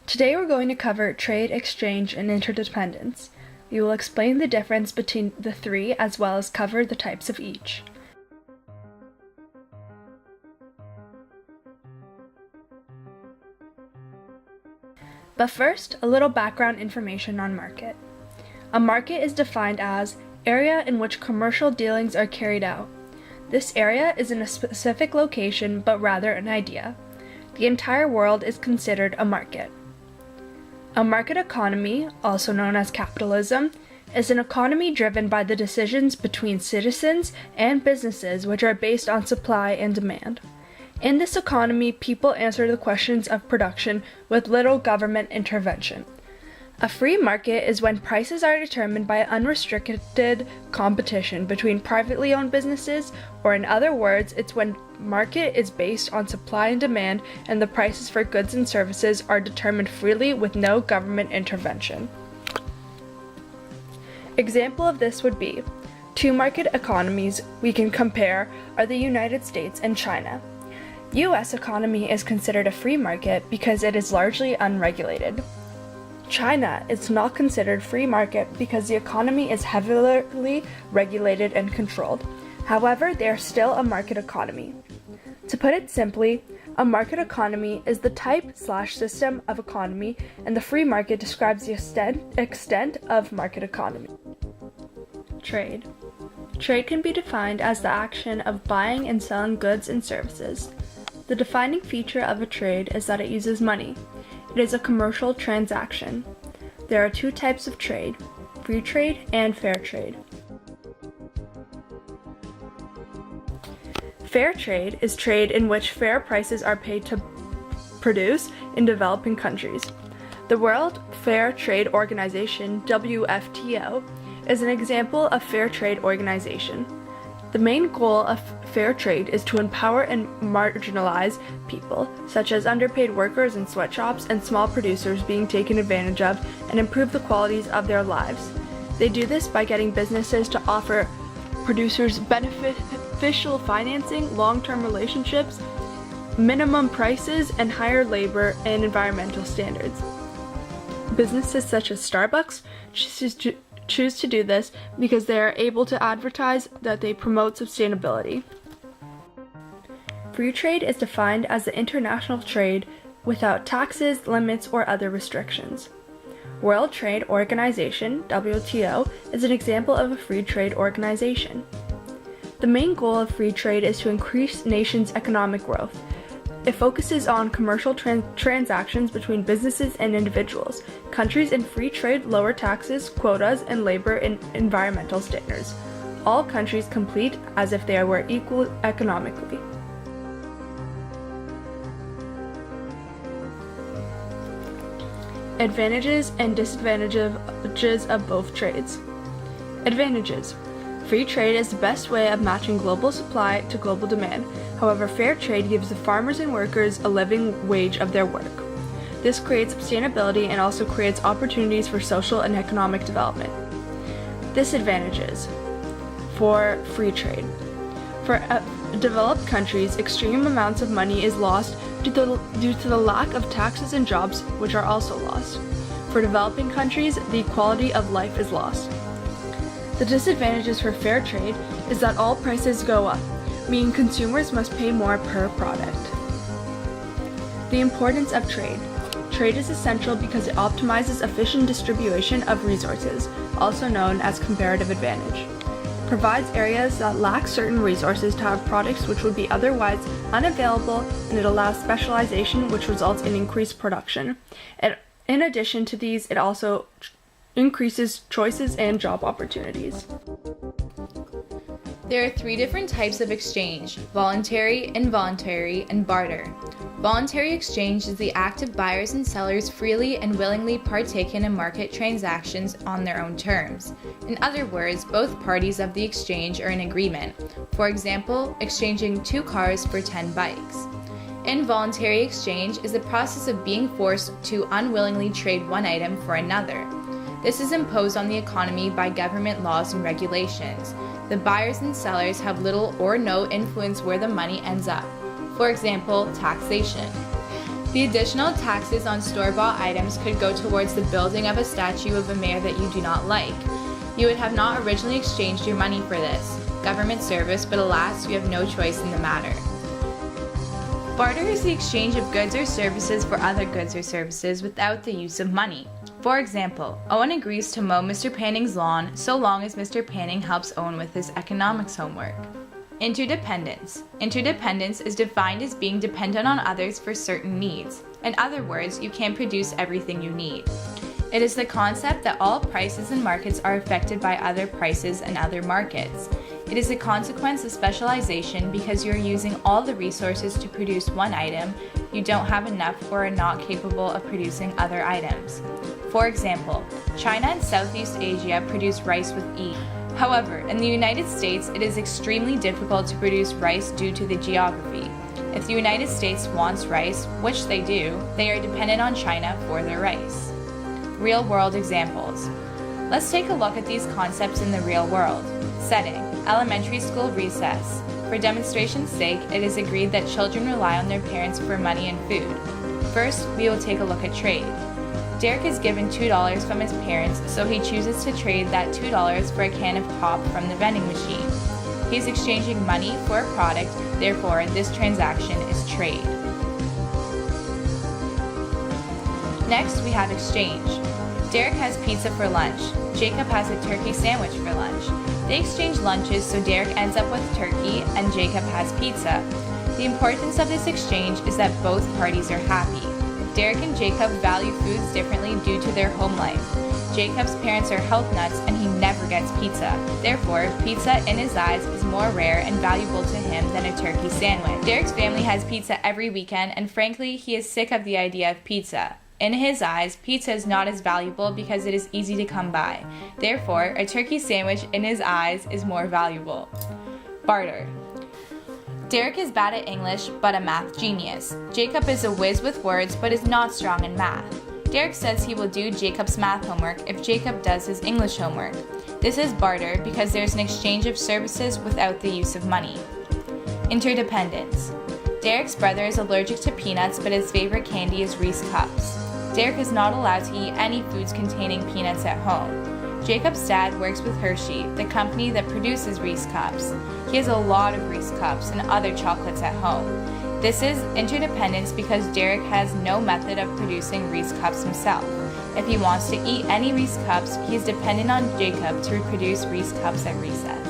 Today we're going to cover trade, exchange, and interdependence. We will explain the difference between the three as well as cover the types of each. But first, a little background information on market. A market is defined as area in which commercial dealings are carried out. This area is in a specific location, but rather an idea. The entire world is considered a market. A market economy, also known as capitalism, is an economy driven by the decisions between citizens and businesses which are based on supply and demand. In this economy, people answer the questions of production with little government intervention. A free market is when prices are determined by unrestricted competition between privately owned businesses, or in other words, it's when market is based on supply and demand and the prices for goods and services are determined freely with no government intervention. Example of this would be, two market economies we can compare are the United States and China. US economy is considered a free market because it is largely unregulated. China is not considered free market because the economy is heavily regulated and controlled. However, they are still a market economy. To put it simply, a market economy is the type/system of economy, and the free market describes the extent of market economy. Trade. Trade can be defined as the action of buying and selling goods and services. The defining feature of a trade is that it uses money. It is a commercial transaction. There are two types of trade, free trade and fair trade. Fair trade is trade in which fair prices are paid to produce in developing countries. The World Fair Trade Organization, WFTO, is an example of fair trade organization. The main goal of fair trade is to empower and marginalize people, such as underpaid workers in sweatshops and small producers being taken advantage of, and improve the qualities of their lives. They do this by getting businesses to offer producers beneficial financing, long-term relationships, minimum prices, and higher labor and environmental standards. Businesses such as Starbucks choose to do this because they are able to advertise that they promote sustainability. Free trade is defined as the international trade without taxes, limits, or other restrictions. World Trade Organization, WTO, is an example of a free trade organization. The main goal of free trade is to increase nations' economic growth. It focuses on commercial transactions between businesses and individuals. Countries in free trade lower taxes, quotas, and labor and environmental standards. All countries compete as if they were equal economically. Advantages and disadvantages of both trades. Advantages. Free trade is the best way of matching global supply to global demand. However, fair trade gives the farmers and workers a living wage of their work. This creates sustainability and also creates opportunities for social and economic development. Disadvantages for free trade. For developed countries, extreme amounts of money is lost due to the lack of taxes and jobs, which are also lost. For developing countries, the quality of life is lost. The disadvantages for fair trade is that all prices go up, meaning consumers must pay more per product. The importance of trade. Trade is essential because it optimizes efficient distribution of resources, also known as comparative advantage. Provides areas that lack certain resources to have products which would be otherwise unavailable, and it allows specialization, which results in increased production. In addition to these, it also increases choices and job opportunities. There are three different types of exchange: voluntary, involuntary, and barter. Voluntary exchange is the act of buyers and sellers freely and willingly partaking in market transactions on their own terms. In other words, both parties of the exchange are in agreement. For example, exchanging 2 cars for 10 bikes. Involuntary exchange is the process of being forced to unwillingly trade one item for another. This is imposed on the economy by government laws and regulations. The buyers and sellers have little or no influence where the money ends up. For example, taxation. The additional taxes on store-bought items could go towards the building of a statue of a mayor that you do not like. You would have not originally exchanged your money for this government service, but alas, you have no choice in the matter. Barter is the exchange of goods or services for other goods or services without the use of money. For example, Owen agrees to mow Mr. Panning's lawn so long as Mr. Panning helps Owen with his economics homework. Interdependence. Interdependence is defined as being dependent on others for certain needs. In other words, you can't produce everything you need. It is the concept that all prices and markets are affected by other prices and other markets. It is a consequence of specialization because you are using all the resources to produce one item, you don't have enough or are not capable of producing other items. For example, China and Southeast Asia produce rice with ease. However, in the United States, it is extremely difficult to produce rice due to the geography. If the United States wants rice, which they do, they are dependent on China for their rice. Real-world examples. Let's take a look at these concepts in the real world. Setting: elementary school recess. For demonstration's sake, it is agreed that children rely on their parents for money and food. First, we will take a look at trade. Derek is given $2 from his parents, so he chooses to trade that $2 for a can of pop from the vending machine. He is exchanging money for a product, therefore this transaction is trade. Next, we have exchange. Derek has pizza for lunch. Jacob has a turkey sandwich for lunch. They exchange lunches, so Derek ends up with turkey and Jacob has pizza. The importance of this exchange is that both parties are happy. Derek and Jacob value foods differently due to their home life. Jacob's parents are health nuts and he never gets pizza. Therefore, pizza in his eyes is more rare and valuable to him than a turkey sandwich. Derek's family has pizza every weekend and frankly, he is sick of the idea of pizza. In his eyes, pizza is not as valuable because it is easy to come by. Therefore, a turkey sandwich in his eyes is more valuable. Barter. Derek is bad at English, but a math genius. Jacob is a whiz with words, but is not strong in math. Derek says he will do Jacob's math homework if Jacob does his English homework. This is barter because there is an exchange of services without the use of money. Interdependence. Derek's brother is allergic to peanuts, but his favorite candy is Reese Cups. Derek is not allowed to eat any foods containing peanuts at home. Jacob's dad works with Hershey, the company that produces Reese Cups. He has a lot of Reese Cups and other chocolates at home. This is interdependence because Derek has no method of producing Reese Cups himself. If he wants to eat any Reese Cups, he is dependent on Jacob to produce Reese Cups at recess.